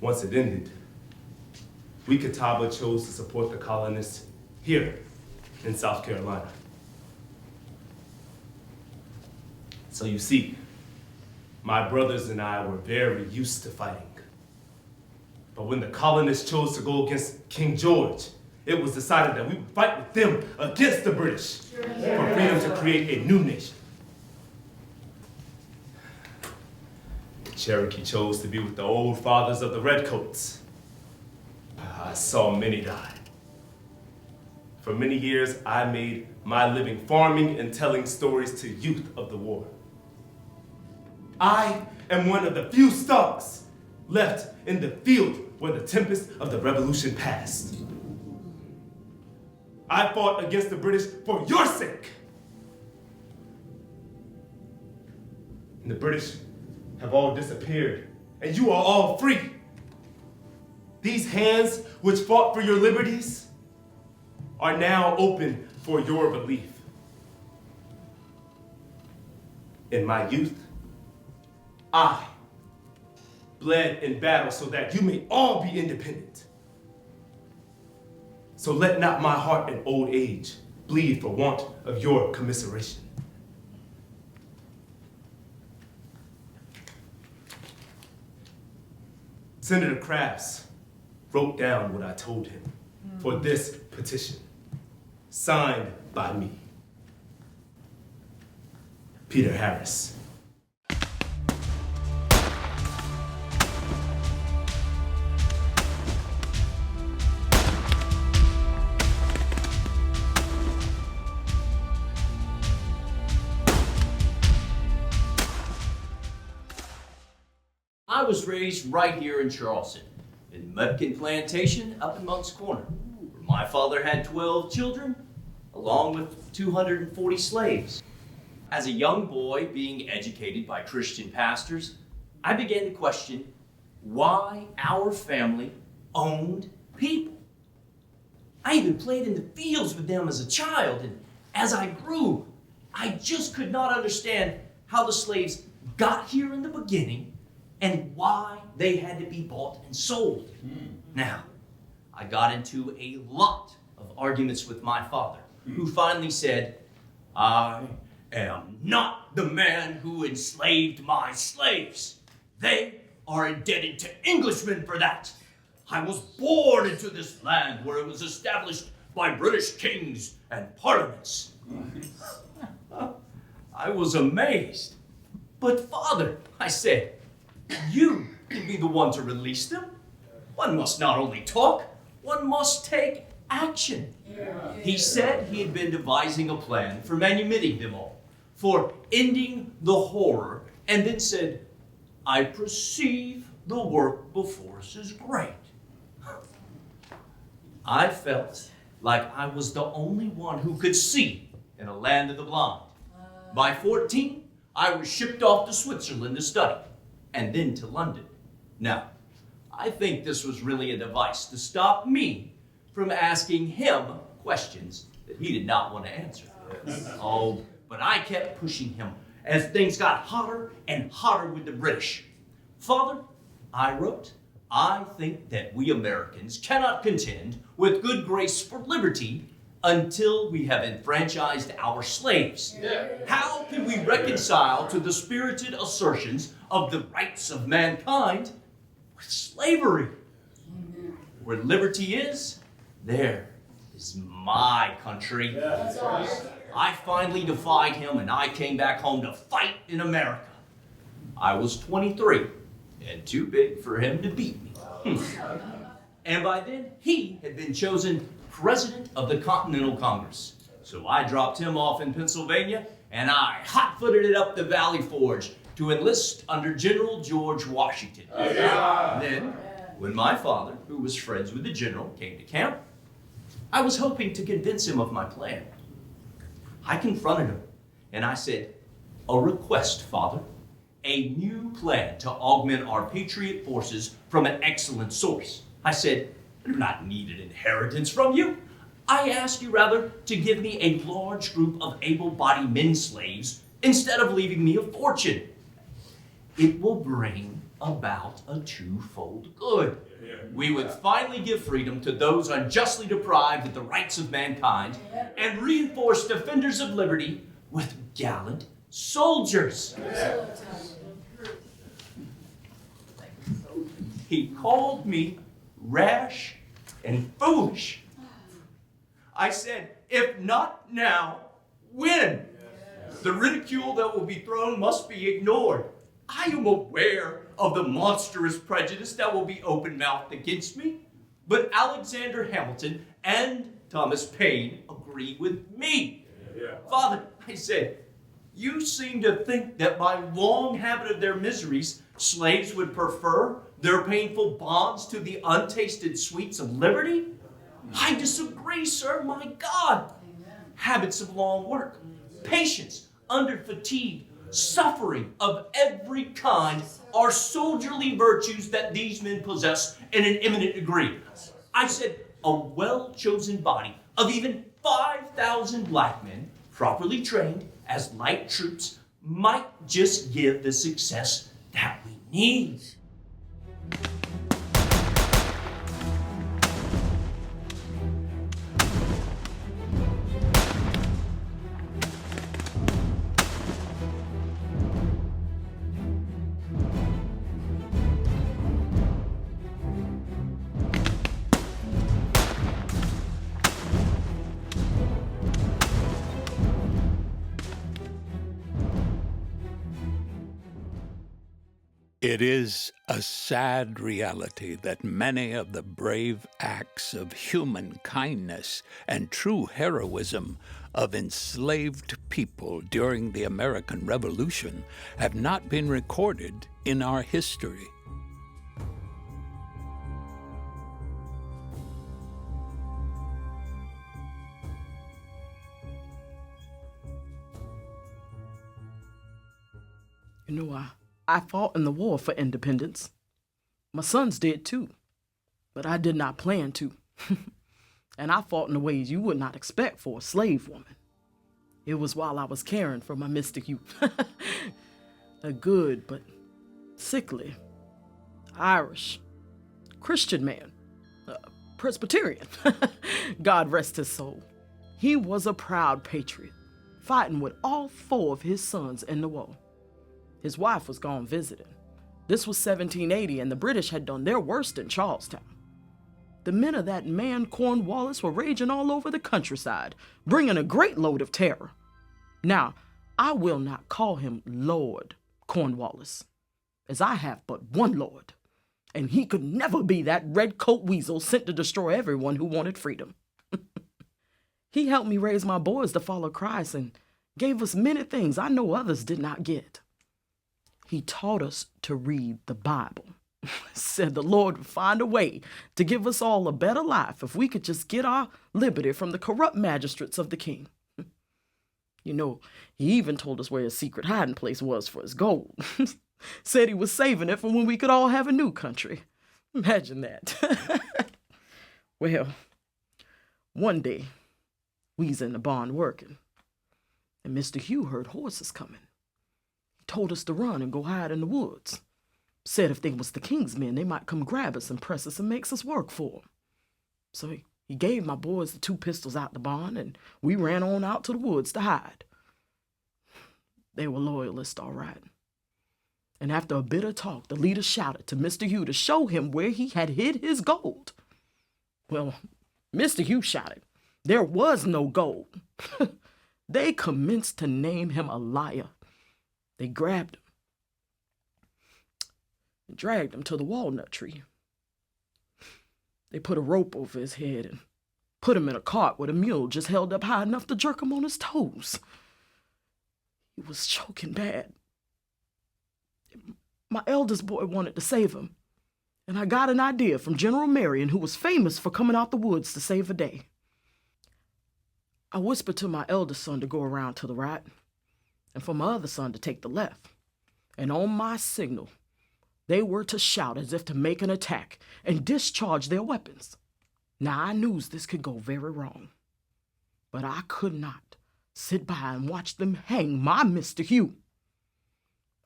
Once it ended, we Catawba chose to support the colonists here in South Carolina. So you see, my brothers and I were very used to fighting. But when the colonists chose to go against King George, it was decided that we would fight with them against the British for freedom to create a new nation. The Cherokee chose to be with the old fathers of the Redcoats. I saw many die. For many years, I made my living farming and telling stories to youth of the war. I am one of the few stalks left in the field where the tempest of the Revolution passed. I fought against the British for your sake. And the British have all disappeared, and you are all free. These hands which fought for your liberties are now open for your belief. In my youth, I bled in battle so that you may all be independent. So let not my heart in old age bleed for want of your commiseration. Senator Crafts wrote down what I told him for this petition, signed by me, Peter Harris. I was raised right here in Charleston, in Mudkin Plantation up in Monk's Corner, where my father had 12 children, along with 240 slaves. As a young boy being educated by Christian pastors, I began to question why our family owned people. I even played in the fields with them as a child, and as I grew, I just could not understand how the slaves got here in the beginning and why they had to be bought and sold. Now, I got into a lot of arguments with my father, who finally said, I am not the man who enslaved my slaves. They are indebted to Englishmen for that. I was born into this land where it was established by British kings and parliaments. I was amazed. But father, I said, you can be the one to release them. One must not only talk, one must take action. He said he had been devising a plan for manumitting them all, for ending the horror, and then said, I perceive the work before us is great. I felt like I was the only one who could see in a land of the blind. By 14, I was shipped off to Switzerland to study, and then to London. Now, I think this was really a device to stop me from asking him questions that he did not want to answer. Oh, but I kept pushing him as things got hotter and hotter with the British. Father, I wrote, I think that we Americans cannot contend with good grace for liberty until we have enfranchised our slaves. How can we reconcile to the spirited assertions of the rights of mankind with slavery? Where liberty is, there is my country. That's awesome. I finally defied him and I came back home to fight in America. I was 23 and too big for him to beat me. And by then, he had been chosen president of the Continental Congress. So I dropped him off in Pennsylvania and I hot-footed it up the Valley Forge to enlist under General George Washington. Then, when my father, who was friends with the general, came to camp, I was hoping to convince him of my plan. I confronted him and I said, "A request, Father. A new plan to augment our patriot forces from an excellent source." I said, "I do not need an inheritance from you. I ask you rather to give me a large group of able-bodied men slaves instead of leaving me a fortune. It will bring about a twofold good. We would finally give freedom to those unjustly deprived of the rights of mankind and reinforce defenders of liberty with gallant soldiers." He called me rash and foolish. I said, "If not now, when? The ridicule that will be thrown must be ignored. I am aware of the monstrous prejudice that will be open-mouthed against me, but Alexander Hamilton and Thomas Paine agree with me. Father," I said, "you seem to think that by long habit of their miseries, slaves would prefer their painful bonds to the untasted sweets of liberty? I disagree, sir, my God. Habits of long work, patience under fatigue, suffering of every kind are soldierly virtues that these men possess in an eminent degree. I said, a well-chosen body of even 5,000 black men, properly trained as light troops, might just give the success that we need." It is a sad reality that many of the brave acts of human kindness and true heroism of enslaved people during the American Revolution have not been recorded in our history. You know, I fought in the war for independence. My sons did too, but I did not plan to. And I fought in the ways you would not expect for a slave woman. It was while I was caring for my mystic youth. A good but sickly, Irish, Christian man, Presbyterian. God rest his soul. He was a proud patriot, fighting with all 4 of his sons in the war. His wife was gone visiting. This was 1780, and the British had done their worst in Charlestown. The men of that man Cornwallis were raging all over the countryside, bringing a great load of terror. Now, I will not call him Lord Cornwallis, as I have but one Lord, and he could never be that red-coat weasel sent to destroy everyone who wanted freedom. He helped me raise my boys to follow Christ and gave us many things I know others did not get. He taught us to read the Bible. Said the Lord would find a way to give us all a better life if we could just get our liberty from the corrupt magistrates of the king. You know, he even told us where his secret hiding place was for his gold. Said he was saving it for when we could all have a new country. Imagine that. Well, one day, we was in the barn working, and Mr. Hugh heard horses coming. Told us to run and go hide in the woods. Said if they was the king's men, they might come grab us and press us and makes us work for them. So he gave my boys the 2 pistols out the barn, and we ran on out to the woods to hide. They were loyalists, all right. And after a bit of talk, the leader shouted to Mr. Hugh to show him where he had hid his gold. Well, Mr. Hugh shouted, there was no gold. They commenced to name him a liar. They grabbed him and dragged him to the walnut tree. They put a rope over his head and put him in a cart with a mule just held up high enough to jerk him on his toes. He was choking bad. My eldest boy wanted to save him, and I got an idea from General Marion, who was famous for coming out the woods to save a day. I whispered to my eldest son to go around to the right, and for my other son to take the left. And on my signal, they were to shout as if to make an attack and discharge their weapons. Now, I knew this could go very wrong, but I could not sit by and watch them hang my Mr. Hugh.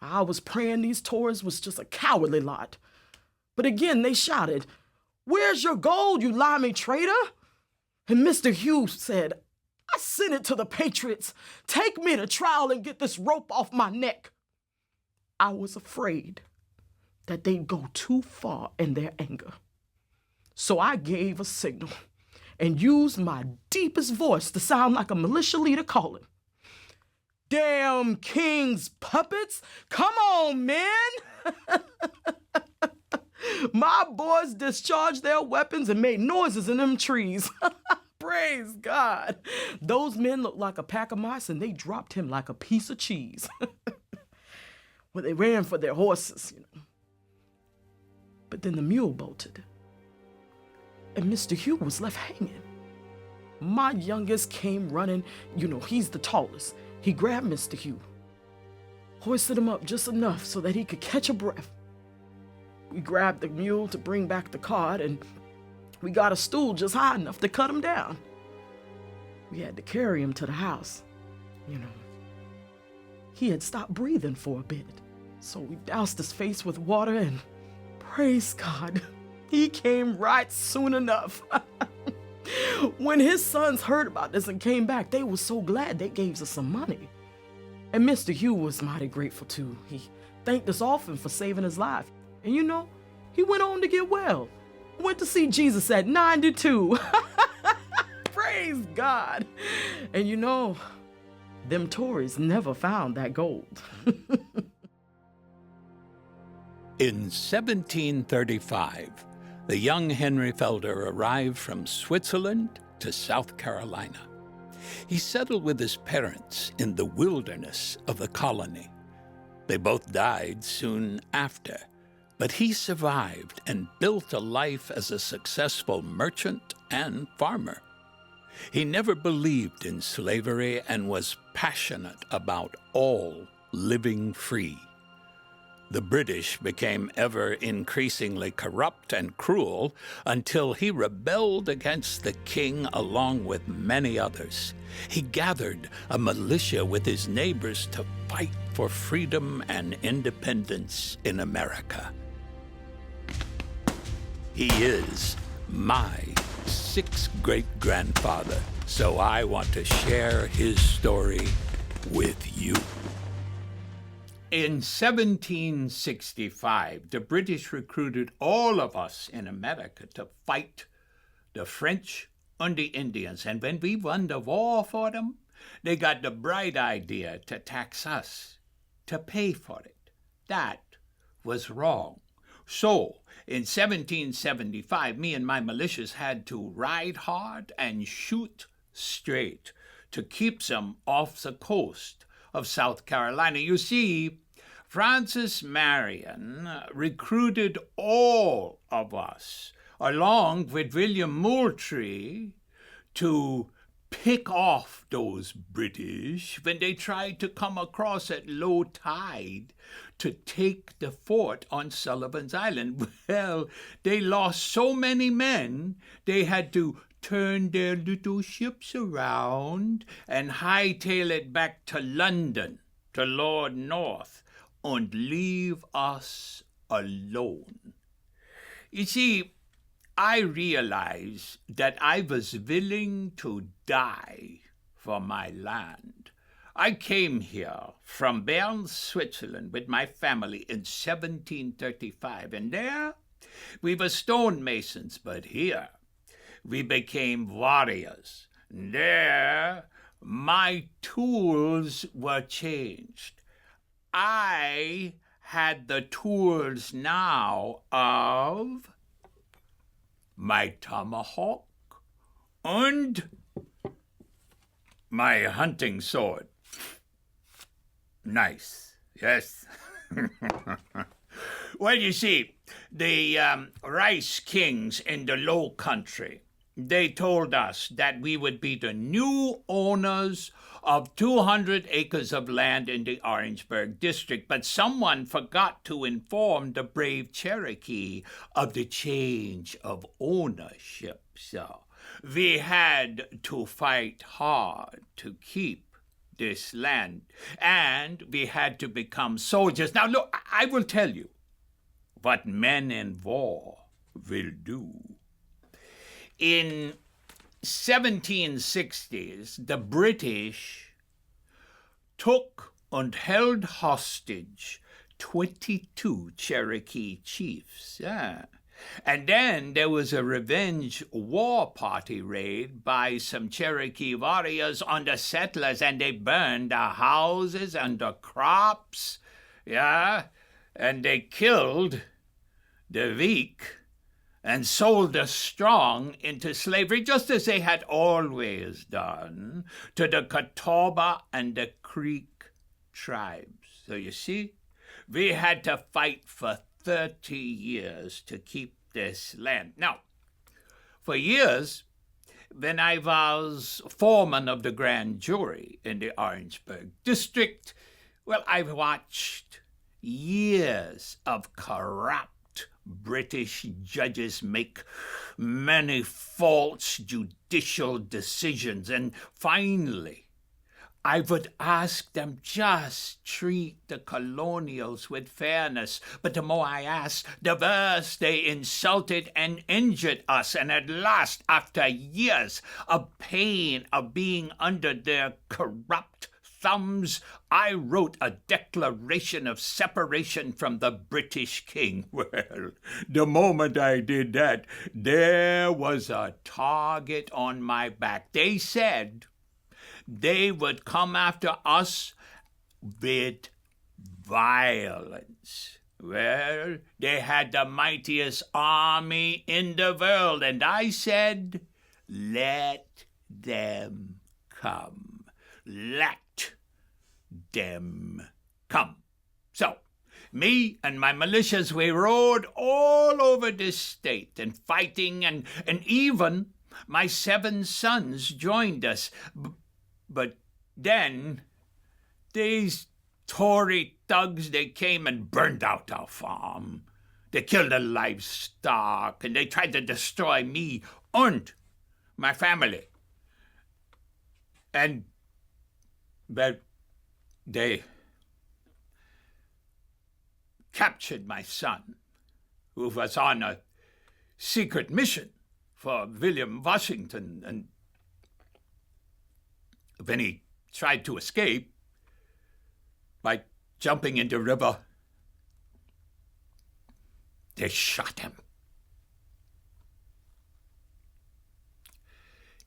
I was praying these Tories was just a cowardly lot. But again, they shouted, "Where's your gold, you limey traitor?" And Mr. Hugh said, "I sent it to the Patriots. Take me to trial and get this rope off my neck." I was afraid that they'd go too far in their anger. So I gave a signal and used my deepest voice to sound like a militia leader calling, "Damn king's puppets, come on, men!" My boys discharged their weapons and made noises in them trees. Praise God. Those men looked like a pack of mice, and they dropped him like a piece of cheese. Well, they ran for their horses, But then the mule bolted, and Mr. Hugh was left hanging. My youngest came running. He's the tallest. He grabbed Mr. Hugh, hoisted him up just enough so that he could catch a breath. We grabbed the mule to bring back the cart, and we got a stool just high enough to cut him down. We had to carry him to the house. He had stopped breathing for a bit, so we doused his face with water, and praise God, he came right soon enough. When his sons heard about this and came back, they were so glad they gave us some money. And Mr. Hugh was mighty grateful too. He thanked us often for saving his life. And he went on to get well. Went to see Jesus at 92. Praise God. And them Tories never found that gold. In 1735, the young Henry Felder arrived from Switzerland to South Carolina. He settled with his parents in the wilderness of the colony. They both died soon after, but he survived and built a life as a successful merchant and farmer. He never believed in slavery and was passionate about all living free. The British became ever increasingly corrupt and cruel until he rebelled against the king along with many others. He gathered a militia with his neighbors to fight for freedom and independence in America. He is my sixth great-grandfather, so I want to share his story with you. In 1765, the British recruited all of us in America to fight the French and the Indians. And when we won the war for them, they got the bright idea to tax us, to pay for it. That was wrong. So, in 1775, me and my militias had to ride hard and shoot straight to keep them off the coast of South Carolina. You see, Francis Marion recruited all of us, along with William Moultrie, to pick off those British when they tried to come across at low tide to take the fort on Sullivan's Island. Well, they lost so many men, they had to turn their little ships around and hightail it back to London, to Lord North, and leave us alone. You see, I realized that I was willing to die for my land. I came here from Bern, Switzerland, with my family in 1735, and there we were stonemasons, but here we became warriors. There, my tools were changed. I had the tools now of my tomahawk and my hunting sword. Nice, yes. Well, you see, the rice kings in the Low Country, they told us that we would be the new owners of 200 acres of land in the Orangeburg district, but someone forgot to inform the brave Cherokee of the change of ownership. So we had to fight hard to keep this land, and we had to become soldiers. Now, look, I will tell you what men in war will do. In 1760s, the British took and held hostage 22 Cherokee chiefs. And then there was a revenge war party raid by some Cherokee warriors on the settlers, and they burned the houses and the crops, and they killed the weak and sold the strong into slavery, just as they had always done to the Catawba and the Creek tribes. So you see, we had to fight for 30 years to keep this land. Now, for years, when I was foreman of the grand jury in the Orangeburg district, well, I've watched years of corrupt British judges make many false judicial decisions, and finally, I would ask them just treat the colonials with fairness. But the more I asked, the worse they insulted and injured us. And at last, after years of pain of being under their corrupt thumbs, I wrote a declaration of separation from the British king. Well, the moment I did that, there was a target on my back. They said they would come after us with violence. Well, they had the mightiest army in the world, and I said, let them come. Let them come. So, me and my militias, we rode all over this state and fighting, and even my 7 sons joined us. But then these Tory thugs, they came and burned out our farm. They killed the livestock, and they tried to destroy me and my family. And, well, they captured my son, who was on a secret mission for William Washington, and when he tried to escape by jumping into the river, they shot him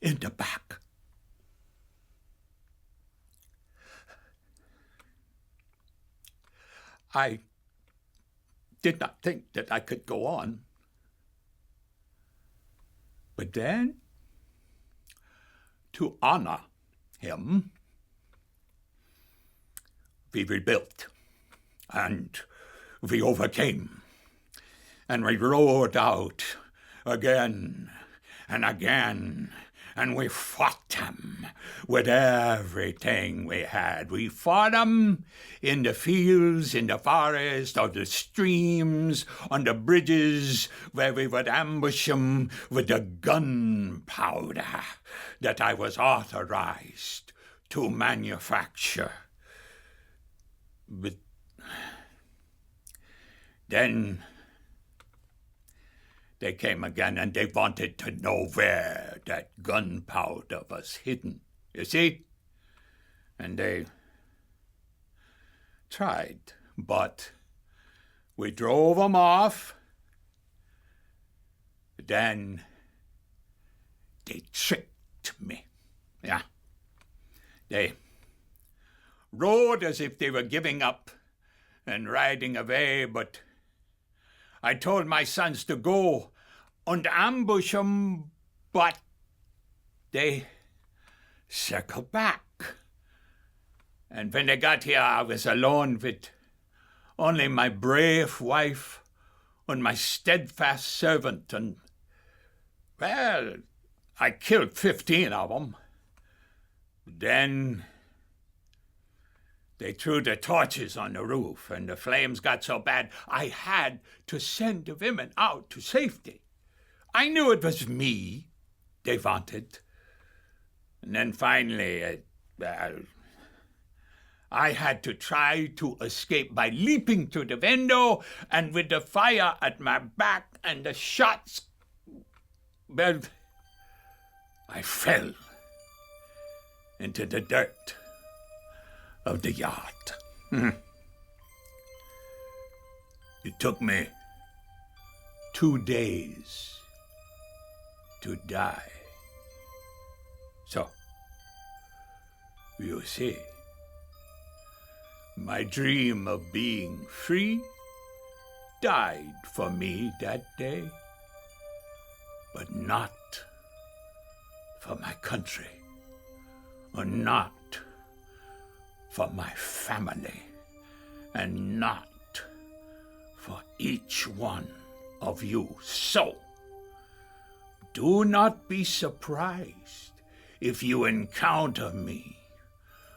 in the back. I did not think that I could go on. But then, to honor him, we rebuilt, and we overcame, and we roared out again and again, and we fought them with everything we had. We fought them in the fields, in the forest, on the streams, on the bridges, where we would ambush them with the gunpowder that I was authorized to manufacture. But then they came again, and they wanted to know where that gunpowder was hidden, you see? And they tried, but we drove them off. Then They tricked me. Yeah. They rode as if they were giving up and riding away, but I told my sons to go and ambush 'em, but they circled back. And when they got here, I was alone with only my brave wife and my steadfast servant, and, well, I killed 15 of them. Then they threw the torches on the roof, and the flames got so bad I had to send the women out to safety. I knew it was me they wanted. And then finally, I had to try to escape by leaping through the window, and with the fire at my back and the shots, well, I fell into the dirt of the yard. It took me 2 days to die. So, you see, my dream of being free died for me that day, but not for my country, or not for my family, and not for each one of you. So, do not be surprised if you encounter me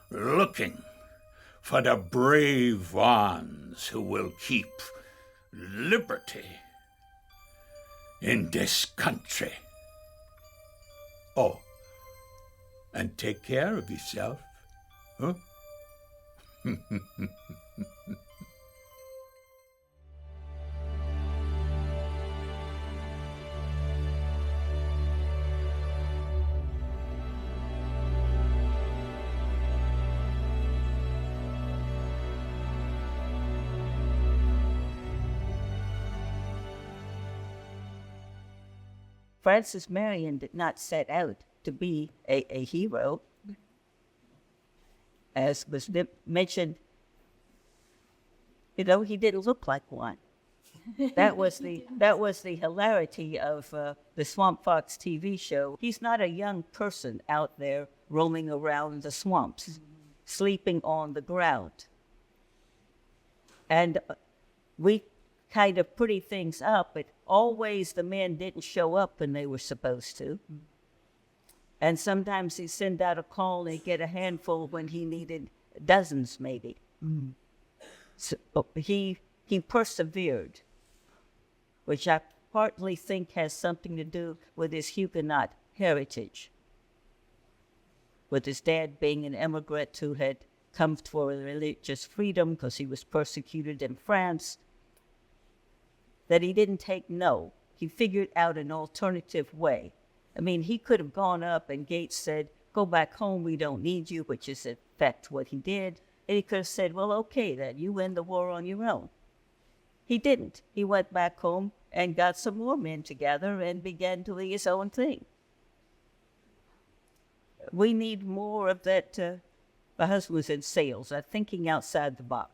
looking for the brave ones who will keep liberty in this country. Oh, and take care of yourself, huh? Francis Marion did not set out to be a hero. As was mentioned, he didn't look like one. That was the hilarity of the Swamp Fox TV show. He's not a young person out there roaming around the swamps, sleeping on the ground. And we kind of pretty things up, but always the men didn't show up when they were supposed to. And sometimes he'd send out a call and he'd get a handful when he needed dozens, maybe. So he persevered, which I partly think has something to do with his Huguenot heritage, with his dad being an immigrant who had come for religious freedom because he was persecuted in France, that he didn't take no. He figured out an alternative way. I mean, he could have gone up and Gates said, go back home, we don't need you, which is in fact what he did. And he could have said, well, okay then, you win the war on your own. He didn't. He went back home and got some more men together and began doing his own thing. We need more of that. My husband was in sales, thinking outside the box.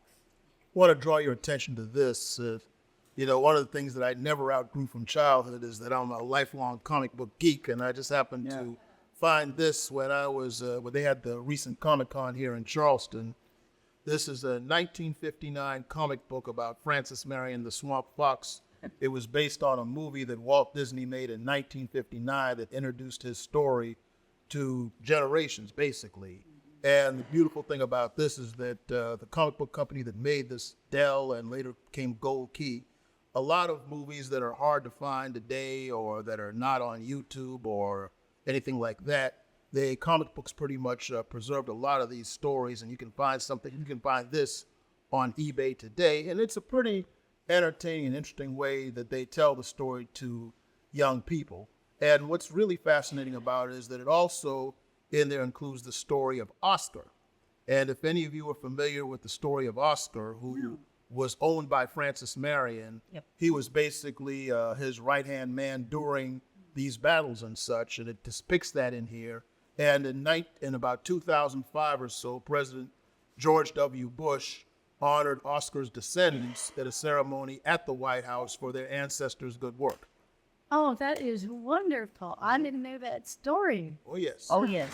I want to draw your attention to this. One of the things that I never outgrew from childhood is that I'm a lifelong comic book geek, and I just happened to find this when I was, when they had the recent Comic-Con here in Charleston. This is a 1959 comic book about Francis Marion, the Swamp Fox. It was based on a movie that Walt Disney made in 1959 that introduced his story to generations, basically. And the beautiful thing about this is that the comic book company that made this, Dell, and later became Gold Key, a lot of movies that are hard to find today or that are not on YouTube or anything like that, the comic books pretty much preserved a lot of these stories, and you can find this on eBay today, and it's a pretty entertaining and interesting way that they tell the story to young people. And what's really fascinating about it is that it also in there includes the story of Oscar. And if any of you are familiar with the story of Oscar, who was owned by Francis Marion, he was basically his right-hand man during these battles and such, and it depicts that in here. And in about 2005 or so, President George W. Bush honored Oscar's descendants at a ceremony at the White House for their ancestors' good work. Oh, that is wonderful. I didn't know that story. Oh, yes. Oh, yes.